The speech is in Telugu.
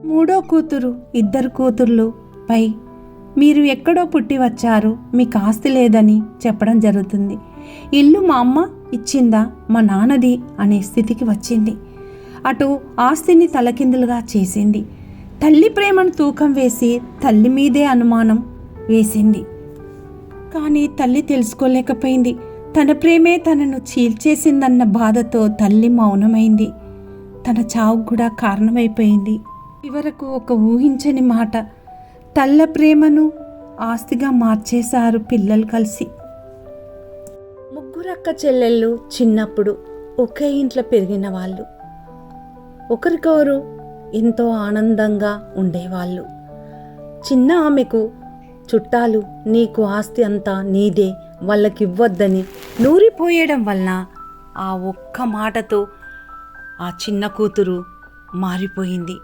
మూడో కూతురు, ఇద్దరు కూతుర్లు పై మీరు ఎక్కడో పుట్టి వచ్చారు, మీకు ఆస్తి లేదని చెప్పడం జరుగుతుంది. ఇల్లు మా అమ్మ ఇచ్చిందా, మా నాన్నది అనే స్థితికి వచ్చింది. అటు ఆస్తిని తలకిందులుగా చేసింది. తల్లి ప్రేమను తూకం వేసి తల్లి మీదే అనుమానం వేసింది. కానీ తల్లి తెలుసుకోలేకపోయింది. తన ప్రేమే తనను చీల్చేసిందన్న బాధతో తల్లి మౌనమైంది. తన చావుకు కూడా కారణమైపోయింది. చివరకు ఒక ఊహించని మాట, తల్ల ప్రేమను ఆస్తిగా మార్చేశారు పిల్లలు కలిసి. ముగ్గురక్క చెల్లెళ్ళు చిన్నప్పుడు ఒకే ఇంట్లో పెరిగిన వాళ్ళు. ఒకరికొకరు ఎంతో ఆనందంగా ఉండేవాళ్ళు. చిన్న ఆమెకు చుట్టాలు నీకు ఆస్తి అంతా నీదే, వాళ్ళకివ్వద్దని నూరిపోయడం వలన ఆ ఒక్క మాటతో ఆ చిన్న కూతురు మారిపోయింది.